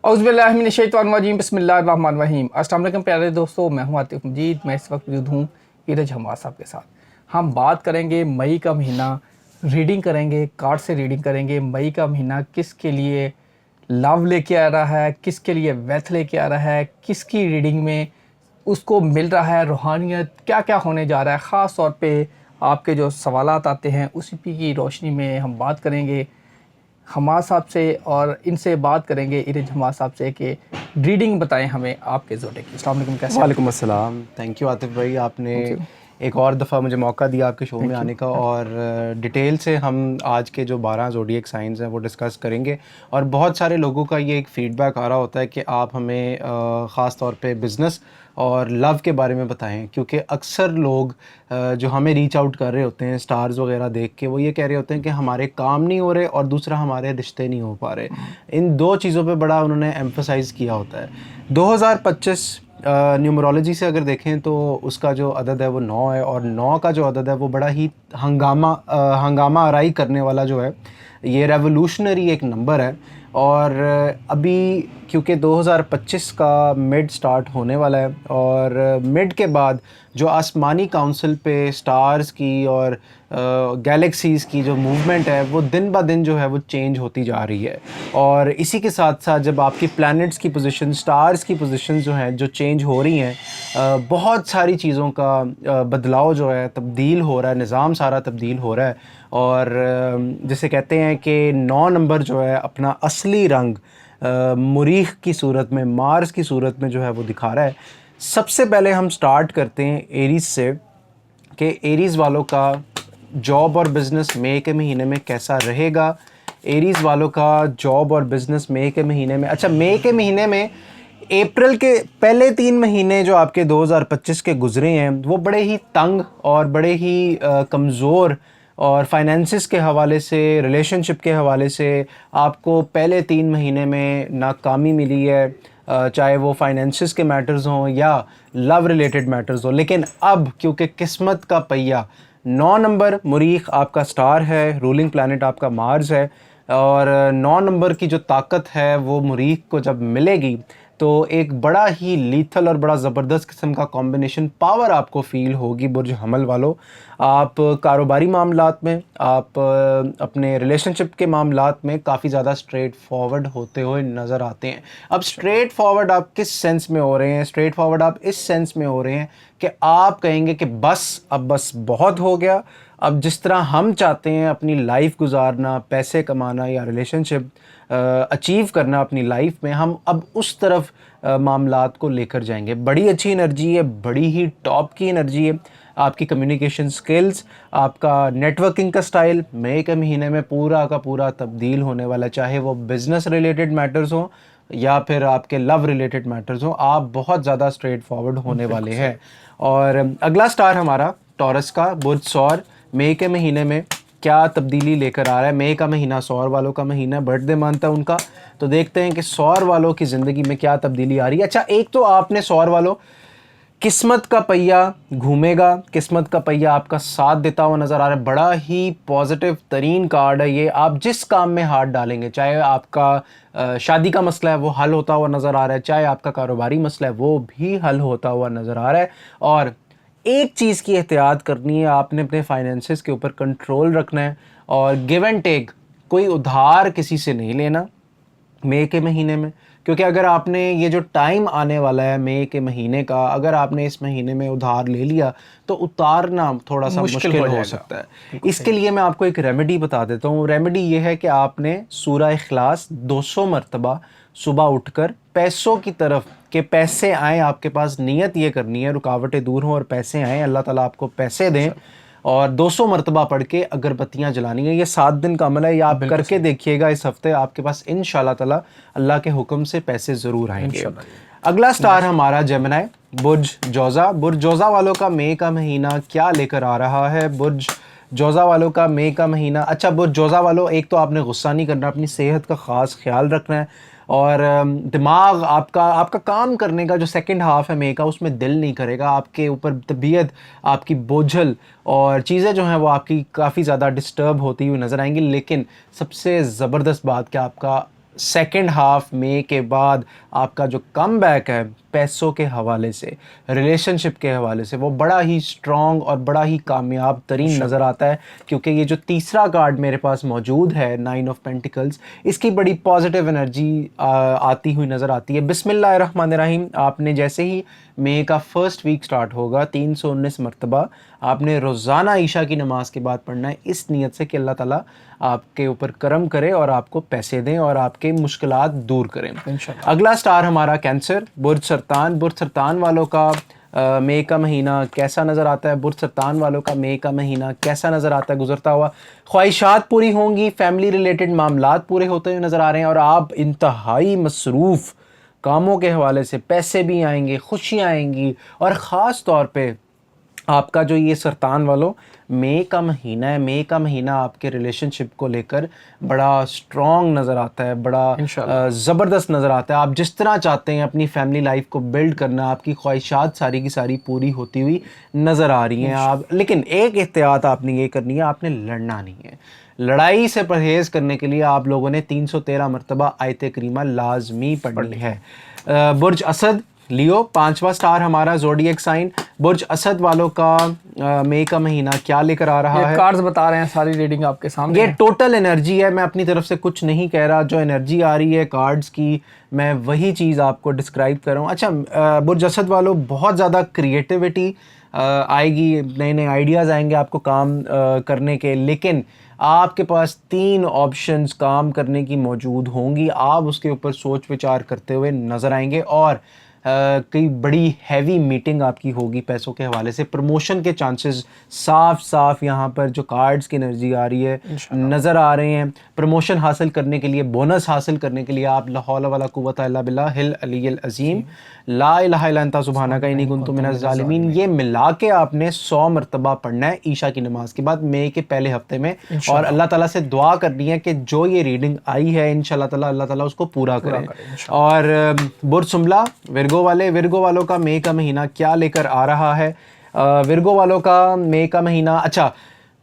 औज़ुबिल्लाहिमिनश्शैतानिर्रजीम बिस्मिल्लाहिर्रहमानिर्रहीम। अस्सलाम वालेकुम प्यारे दोस्तों, मैं हूं आतिफ मजीद। मैं इस वक्त मौजूद हूं नीरज हमाद साहब के साथ। हम बात करेंगे मई का महीना, रीडिंग करेंगे, कार्ड से रीडिंग करेंगे। मई का महीना किसके लिए लव लेके आ रहा है, किसके लिए वेल्थ लेके आ रहा है, किसकी रीडिंग में उसको मिल रहा है रूहानियत, क्या क्या होने जा रहा है। ख़ास तौर पे आपके जो सवालात आते हैं उसी की रोशनी में हम बात करेंगे हमाद साहब से, और इनसे बात करेंगे इरज हमाद साहब से कि रीडिंग बताएं हमें आपके ज़ोडिएक की। अस्सलाम वालेकुम, कैसे हैं? वालेकुम अस्सलाम। थैंक यू आतिफ भाई, आपने थैंक यू। एक और दफ़ा मुझे मौका दिया आपके शो में थैंक यू। आने का, और डिटेल से हम आज के जो 12 ज़ोडिएक साइंस हैं वो डिस्कस करेंगे। और बहुत सारे लोगों का ये एक फ़ीडबैक आ रहा होता है कि आप हमें ख़ास तौर पे बिज़नेस और लव के बारे में बताएं, क्योंकि अक्सर लोग जो हमें रीच आउट कर रहे होते हैं स्टार्स वगैरह देख के, वो ये कह रहे होते हैं कि हमारे काम नहीं हो रहे और दूसरा हमारे रिश्ते नहीं हो पा रहे। इन दो चीज़ों पे बड़ा उन्होंने एम्फसाइज़ किया होता है। 2025 न्यूमरोलॉजी से अगर देखें तो उसका जो अदद है वो 9 है, और 9 का जो अदद है वो बड़ा ही हंगामा आराई करने वाला जो है, ये रेवोल्यूशनरी एक नंबर है। और अभी क्योंकि 2025 का मिड स्टार्ट होने वाला है, और मिड के बाद जो आसमानी काउंसिल पे स्टार्स की और गैलेक्सीज़ की जो मूवमेंट है वो दिन ब दिन जो है वो चेंज होती जा रही है। और इसी के साथ साथ जब आपकी प्लैनेट्स की पोजीशन, स्टार्स की पोजीशन जो हैं जो चेंज हो रही हैं, बहुत सारी चीज़ों का बदलाव जो है तब्दील हो रहा है, निज़ाम सारा तब्दील हो रहा है। और जैसे कहते हैं कि 9 नंबर जो है अपना असली रंग मुरीख की सूरत में, मार्स की सूरत में जो है वो दिखा रहा है। सबसे पहले हम स्टार्ट करते हैं एरीज़ से, कि एरीज़ वालों का जॉब और बिज़नेस मई के महीने में कैसा रहेगा। एरीज़ वालों का जॉब और बिज़नेस मई के महीने में, अच्छा मई के महीने में अप्रैल के पहले 3 महीने जो आपके 2025 के गुजरे हैं वो बड़े ही तंग और बड़े ही कमज़ोर, और फाइनेंसिस के हवाले से, रिलेशनशिप के हवाले से आपको पहले 3 महीने में नाकामी मिली है, चाहे वो फाइनेंसिस के मैटर्स हों या लव रिलेटेड मैटर्स हों। लेकिन अब क्योंकि किस्मत का पहिया 9 नंबर मुरीख आपका स्टार है, रूलिंग प्लैनेट आपका मार्स है, और 9 नंबर की जो ताकत है वो मुरीख को जब मिलेगी तो एक बड़ा ही लीथल और बड़ा ज़बरदस्त किस्म का कॉम्बिनेशन पावर आपको फ़ील होगी बुर्ज हमल वालों। आप कारोबारी मामलात में, आप अपने रिलेशनशिप के मामलात में काफ़ी ज़्यादा स्ट्रेट फॉरवर्ड होते हुए नज़र आते हैं। अब स्ट्रेट फॉरवर्ड आप किस सेंस में हो रहे हैं? स्ट्रेट फॉरवर्ड आप इस सेंस में हो रहे हैं कि आप कहेंगे कि अब बस बहुत हो गया। अब जिस तरह हम चाहते हैं अपनी लाइफ गुजारना, पैसे कमाना या रिलेशनशिप अचीव करना अपनी लाइफ में, हम अब उस तरफ मामलात को लेकर जाएंगे। बड़ी अच्छी एनर्जी है, बड़ी ही टॉप की एनर्जी है। आपकी कम्युनिकेशन स्किल्स, आपका नेटवर्किंग का स्टाइल मई के महीने में पूरा का पूरा तब्दील होने वाला, चाहे वो बिज़नेस रिलेटेड मैटर्स हों या फिर आपके लव रिलेटेड मैटर्स हों। आप बहुत ज़्यादा स्ट्रेट फॉरवर्ड होने वाले हैं। और अगला स्टार हमारा टॉरस का बुर्ज सौर मई के महीने में क्या तब्दीली लेकर आ रहा है। मई का महीना सौर वालों का महीना, बर्थडे मंथ है उनका, तो देखते हैं कि सौर वालों की ज़िंदगी में क्या तब्दीली आ रही है। अच्छा, एक तो आपने सौर वालों, किस्मत का पहिया घूमेगा, किस्मत का पहिया आपका साथ देता हुआ नज़र आ रहा है। बड़ा ही पॉजिटिव तरीन कार्ड है ये। आप जिस काम में हाथ डालेंगे, चाहे आपका शादी का मसला है वो हल होता हुआ नज़र आ रहा है, चाहे आपका कारोबारी मसला है वो भी हल होता हुआ नज़र आ रहा है। और एक चीज़ की एहतियात करनी है, आपने अपने फाइनेंसेस के ऊपर कंट्रोल रखना है, और गिव एंड टेक, कोई उधार किसी से नहीं लेना मई के महीने में। क्योंकि अगर आपने ये जो टाइम आने वाला है मई के महीने का, अगर आपने इस महीने में उधार ले लिया तो उतारना थोड़ा सा मुश्किल हो सकता है। इसके लिए मैं आपको एक रेमेडी बता देता हूँ। रेमेडी ये है कि आपने सूरह इखलास 200 मरतबा सुबह उठकर पैसों की तरफ, के पैसे आएँ आपके पास, नीयत ये करनी है रुकावटें दूर हों और पैसे आएँ, अल्लाह ताला आपको पैसे दें, और 200 मरतबा पढ़ के अगरबत्तियाँ जलानी है। ये 7 दिन का अमल है, ये आप करके देखिएगा। इस हफ्ते आपके पास इंशाल्लाह ताला अल्लाह के हुक्म से पैसे ज़रूर आएंगे। अगला स्टार हमारा जेमिनी बुर्ज जोज़ा। बुर्ज जोज़ा वालों का मई का महीना क्या लेकर आ रहा है? बुर्ज जोज़ा वालों का मई का महीना, अच्छा बुर्ज जोज़ा वालों, एक तो आपने गुस्सा नहीं करना, अपनी सेहत का ख़ास ख्याल रखना है, और दिमाग आपका काम करने का जो सेकंड हाफ है मई का, उसमें दिल नहीं करेगा। आपके ऊपर तबीयत आपकी बोझल और चीज़ें जो हैं वो आपकी काफ़ी ज़्यादा डिस्टर्ब होती हुई नज़र आएंगी। लेकिन सबसे ज़बरदस्त बात कि आपका सेकेंड हाफ मई के बाद आपका जो कम बैक है पैसों के हवाले से, रिलेशनशिप के हवाले से, वो बड़ा ही स्ट्रॉन्ग और बड़ा ही कामयाब तरीन नज़र आता है, क्योंकि ये जो तीसरा कार्ड मेरे पास मौजूद है 9 ऑफ पेंटिकल्स, इसकी बड़ी पॉजिटिव एनर्जी आती हुई नज़र आती है। बिस्मिल्लाहिर्रहमानिर्रहीम, आपने जैसे ही मई का फर्स्ट वीक स्टार्ट होगा 319 मरतबा आपने रोज़ाना ईशा की नमाज़ के बाद पढ़ना है, इस नीयत से कि अल्लाह ताला आपके ऊपर करम करे और आपको पैसे दें और आपके मुश्किलात दूर करें इंशाअल्लाह। अगला स्टार हमारा कैंसर, बुर्ज सरतान। बुर्ज सरतान वालों का मई का महीना कैसा नज़र आता है? बुर्ज सरतान वालों का मई का महीना कैसा नज़र आता है गुजरता हुआ? ख्वाहिशात पूरी होंगी, फैमिली रिलेटेड मामलात पूरे होते हुए नज़र आ रहे हैं और आप इंतहाई मसरूफ़ कामों के हवाले से, पैसे भी आएंगे, खुशियाँ आएंगी और ख़ास तौर पे आपका जो ये सरतान वालों मई का महीना है, मई का महीना आपके रिलेशनशिप को लेकर बड़ा स्ट्रॉन्ग नज़र आता है, बड़ा ज़बरदस्त नज़र आता है। आप जिस तरह चाहते हैं अपनी फैमिली लाइफ को बिल्ड करना, आपकी ख्वाहिशात सारी की सारी पूरी होती हुई नज़र आ रही हैं आप। लेकिन एक एहतियात आपने ये करनी है, आपने लड़ना नहीं है। लड़ाई से परहेज़ करने के लिए आप लोगों ने 313 मरतबा आयत करीमा लाजमी पढ़नी है। बुर्ज असद लियो, 5वां स्टार हमारा ज़ोडिएक साइन। बुर्ज असद वालों का मई का महीना क्या लेकर आ रहा है? कार्ड्स बता रहे हैं, सारी रीडिंग आपके सामने। ये टोटल एनर्जी है, मैं अपनी तरफ से कुछ नहीं कह रहा। जो एनर्जी आ रही है कार्ड्स की, मैं वही चीज़ आपको डिस्क्राइब कर रहा हूँ। अच्छा, बुर्ज असद वालों बहुत ज़्यादा क्रिएटिविटी आएगी, नए नए आइडियाज़ आएंगे आपको काम करने के, लेकिन आपके पास 3 ऑप्शंस काम करने की मौजूद होंगी। आप उसके ऊपर सोच विचार करते हुए नज़र आएंगे और कई बड़ी हैवी मीटिंग आपकी होगी पैसों के हवाले से। प्रमोशन के चांसेस साफ साफ यहाँ पर जो कार्ड्स की एनर्जी आ रही है नज़र आ रहे हैं। प्रमोशन हासिल करने के लिए, बोनस हासिल करने के लिए आप ला हौला वला कुव्वता इल्ला बिल्लाहिल अलील अज़ीम, ला इलाहा इल्ला अंता सुब्हानका इन्नी कुन्तु मिनज़ ज़ालिमीन, ये मिला के आपने 100 मरतबा पढ़ना है ईशा की नमाज के बाद मई के पहले हफ्ते में। और अल्लाह ताला से दुआ करनी है कि जो ये रीडिंग आई है इंशाअल्लाह ताला अल्लाह ताला उसको पूरा करे। और बुर्ज सुमला विर्गो वालों का मई का महीना क्या लेकर आ रहा है? विर्गो वालों का मई का महीना, अच्छा,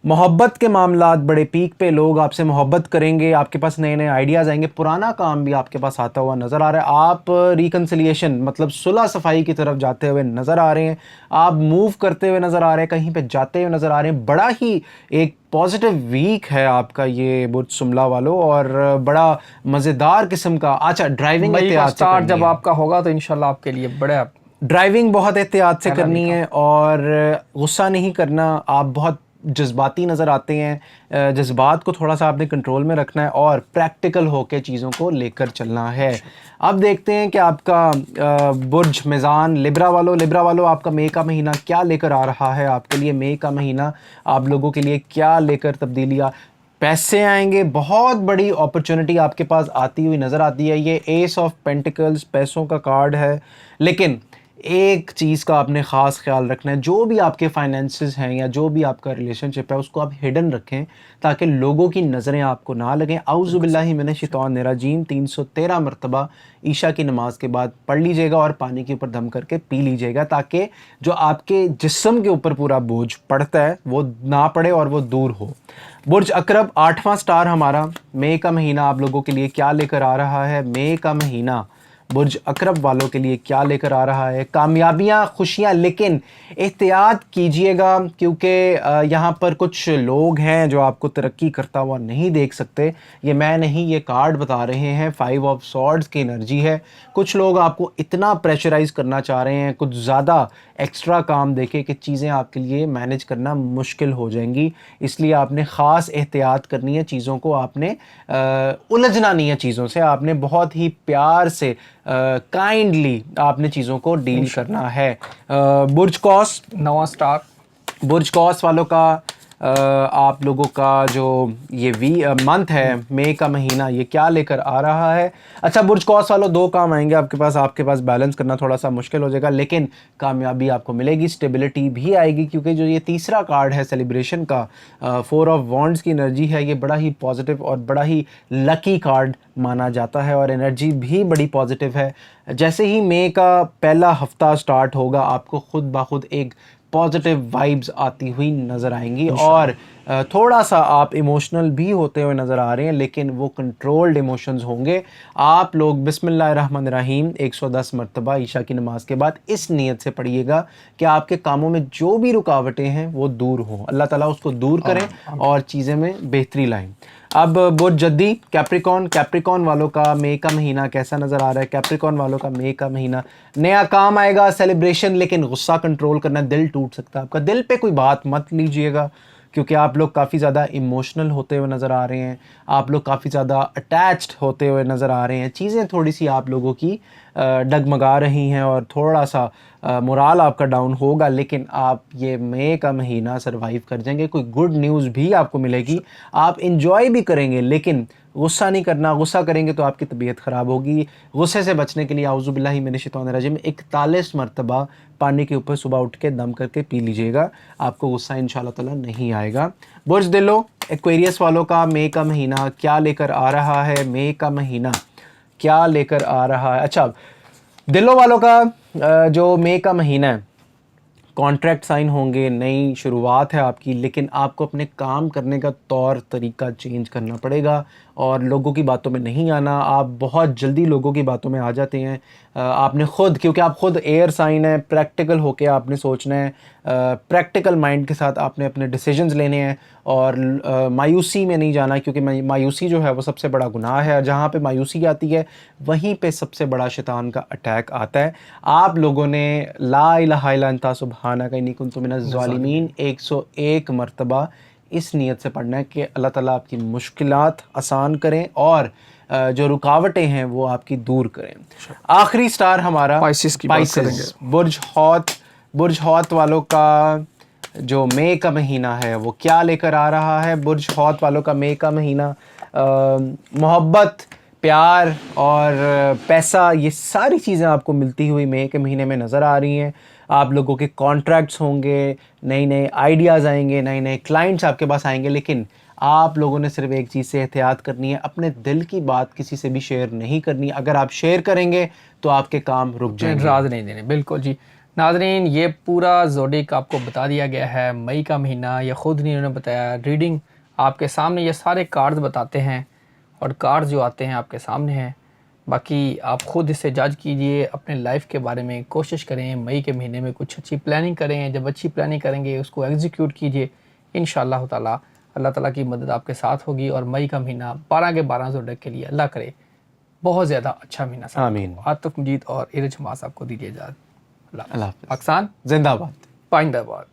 मोहब्बत के मामलात बड़े पीक पे, लोग आपसे मोहब्बत करेंगे, आपके पास नए नए आइडियाज़ आएंगे, पुराना काम भी आपके पास आता हुआ नज़र आ रहा है। आप रिकन्सिलिएशन मतलब सुलह सफाई की तरफ जाते हुए नज़र आ रहे हैं, आप मूव करते हुए नज़र आ रहे हैं, कहीं पे जाते हुए नज़र आ रहे हैं। बड़ा ही एक पॉजिटिव वीक है आपका ये बुर्ज सुमला वालों और बड़ा मज़ेदार किस्म का। अच्छा, ड्राइविंग स्टार्ट जब आपका होगा तो इंशाल्लाह आपके लिए बड़ा ड्राइविंग बहुत एहतियात से करनी है और गुस्सा नहीं करना। आप बहुत जज्बाती नज़र आते हैं, जज्बात को थोड़ा सा आपने कंट्रोल में रखना है और प्रैक्टिकल होकर चीज़ों को लेकर चलना है। अब देखते हैं कि आपका बुर्ज मिज़ान लिब्रा वालों आपका मई का महीना क्या लेकर आ रहा है? आपके लिए मई का महीना आप लोगों के लिए क्या लेकर तब्दीलियाँ? पैसे आएंगे, बहुत बड़ी अपॉर्चुनिटी आपके पास आती हुई नज़र आती है। ये एस ऑफ पेंटिकल्स पैसों का कार्ड है, लेकिन एक चीज़ का आपने ख़ास ख्याल रखना है, जो भी आपके फाइनेंसेस हैं या जो भी आपका रिलेशनशिप है उसको आप हिडन रखें ताकि लोगों की नज़रें आपको ना लगें। औज़ु बिल्लाहि मिनश शैतानिर रजीम 313 मरतबा ईशा की नमाज के बाद पढ़ लीजिएगा और पानी के ऊपर दम करके पी लीजिएगा ताकि जो आपके जिस्म के ऊपर पूरा बोझ पड़ता है वो ना पड़े और वो दूर हो। बुर्ज अकरब 8वां स्टार हमारा, मई का महीना आप लोगों के लिए क्या लेकर आ रहा है? मई का महीना बुर्ज अकरब वालों के लिए क्या लेकर आ रहा है? कामयाबियाँ, खुशियाँ, लेकिन एहतियात कीजिएगा क्योंकि यहाँ पर कुछ लोग हैं जो आपको तरक्की करता हुआ नहीं देख सकते। ये मैं नहीं, ये कार्ड बता रहे हैं, 5 ऑफ सॉर्ड्स की एनर्जी है। कुछ लोग आपको इतना प्रेशराइज़ करना चाह रहे हैं, कुछ ज़्यादा एक्स्ट्रा काम देके कि चीज़ें आपके लिए मैनेज करना मुश्किल हो जाएंगी, इसलिए आपने ख़ास एहतियात करनी है। चीज़ों को आपने उलझना नहीं है, चीज़ों से आपने बहुत ही प्यार से काइंडली आपने चीज़ों को डील करना है। बुर्ज कौस 9वां स्टार, बुर्ज कौस वालों का आप लोगों का जो ये मंथ है, मई का महीना, ये क्या लेकर आ रहा है? अच्छा, बुर्ज कौस वालों 2 काम आएंगे आपके पास बैलेंस करना थोड़ा सा मुश्किल हो जाएगा, लेकिन कामयाबी आपको मिलेगी, स्टेबिलिटी भी आएगी क्योंकि जो ये तीसरा कार्ड है सेलिब्रेशन का, 4 ऑफ वॉन्ड्स की एनर्जी है, ये बड़ा ही पॉजिटिव और बड़ा ही लकी कार्ड माना जाता है और एनर्जी भी बड़ी पॉजिटिव है। जैसे ही मई का पहला हफ्ता स्टार्ट होगा आपको खुद ब खुद एक पॉजिटिव वाइब्स आती हुई नज़र आएंगी और थोड़ा सा आप इमोशनल भी होते हुए नज़र आ रहे हैं, लेकिन वो कंट्रोल्ड इमोशंस होंगे। आप लोग बिस्मिल्लाहिर्रहमानिर्रहीम 110 मरतबा ईशा की नमाज के बाद इस नीयत से पढ़िएगा कि आपके कामों में जो भी रुकावटें हैं वो दूर हों, अल्लाह ताला उसको दूर करें और चीज़ें में बेहतरी लाएं। अब बुर्ज जद्दी कैप्रिकॉन वालों का मई का महीना कैसा नज़र आ रहा है? कैप्रिकॉन वालों का मई का महीना, नया काम आएगा, सेलिब्रेशन, लेकिन गुस्सा कंट्रोल करना, दिल टूट सकता है आपका। दिल पे कोई बात मत लीजिएगा क्योंकि आप लोग काफ़ी ज़्यादा इमोशनल होते हुए नज़र आ रहे हैं, आप लोग काफ़ी ज़्यादा अटैच्ड होते हुए नज़र आ रहे हैं। चीज़ें थोड़ी सी आप लोगों की डगमगा रही हैं और थोड़ा सा मोराल आपका डाउन होगा, लेकिन आप ये मई का महीना सर्वाइव कर जाएंगे। कोई गुड न्यूज़ भी आपको मिलेगी, आप इंजॉय भी करेंगे, लेकिन गुस्सा नहीं करना। गुस्सा करेंगे तो आपकी तबीयत ख़राब होगी। गुस्से से बचने के लिए आउज़ु बिल्लाहि मिनश शैतानिर रजीम 41 मरतबा पानी के ऊपर सुबह उठ के दम करके पी लीजिएगा, आपको गुस्सा इंशाल्लाह ताला नहीं आएगा। बुर्ज दिलो एक्वेरियस वालों का मई का महीना क्या लेकर आ रहा है? मई का महीना क्या लेकर आ रहा है? अच्छा, दिलों वालों का जो मई का महीना है, कॉन्ट्रैक्ट साइन होंगे, नई शुरुआत है आपकी, लेकिन आपको अपने काम करने का तौर तरीका चेंज करना पड़ेगा और लोगों की बातों में नहीं आना। आप बहुत जल्दी लोगों की बातों में आ जाते हैं। आपने ख़ुद, क्योंकि आप ख़ुद एयर साइन है, प्रैक्टिकल होके आपने सोचना है, प्रैक्टिकल माइंड के साथ आपने अपने डिसीजंस लेने हैं और मायूसी में नहीं जाना, क्योंकि मायूसी जो है वो सबसे बड़ा गुनाह है। जहाँ पे मायूसी आती है वहीं पे सबसे बड़ा शैतान का अटैक आता है। आप लोगों ने ला इलाहा इल्ला अंता सुब्हानका इन्नी कुन्तु मिनज़ ज़ालिमीन 101 मरतबा इस नीयत से पढ़ना है कि अल्लाह ताला आपकी मुश्किलात आसान करें और जो रुकावटें हैं वो आपकी दूर करें। आखिरी स्टार हमारा स्पाइसेस की बात करेंगे। बुर्ज हौत वालों का जो मई का महीना है वो क्या लेकर आ रहा है? बुर्ज हौत वालों का मई का महीना मोहब्बत, प्यार और पैसा, ये सारी चीज़ें आपको मिलती हुई मई के महीने में नज़र आ रही हैं। आप लोगों के कॉन्ट्रैक्ट्स होंगे, नए नए आइडियाज़ आएंगे, नए नए क्लाइंट्स आपके पास आएंगे, लेकिन आप लोगों ने सिर्फ एक चीज़ से एहतियात करनी है, अपने दिल की बात किसी से भी शेयर नहीं करनी। अगर आप शेयर करेंगे तो आपके काम रुक जाएंगे। राज नहीं देने, बिल्कुल जी। नाज़रीन, ये पूरा ज़ोडिक आपको बता दिया गया है। मई का महीना ये ख़ुद नहीं उन्होंने बताया, रीडिंग आपके सामने, ये सारे कार्ड्स बताते हैं और कार्ड्स जो आते हैं आपके सामने हैं। बाकी आप ख़ुद इसे जज कीजिए, अपने लाइफ के बारे में कोशिश करें, मई के महीने में कुछ अच्छी प्लानिंग करें। जब अच्छी प्लानिंग करेंगे उसको एग्जीक्यूट कीजिए, इंशाअल्लाह ताला अल्लाह ताला की मदद आपके साथ होगी। और मई का महीना 12 के 12 ज़ोडिक के लिए अल्लाह करे बहुत ज़्यादा अच्छा महीना साबित हो। आमीन। आतिफ मजीद और इरज हमास आपको दीजिए इजाज़त। अल्लाह हाफ़िज़। पाकिस्तान जिंदाबाद। पाइंदाबाद।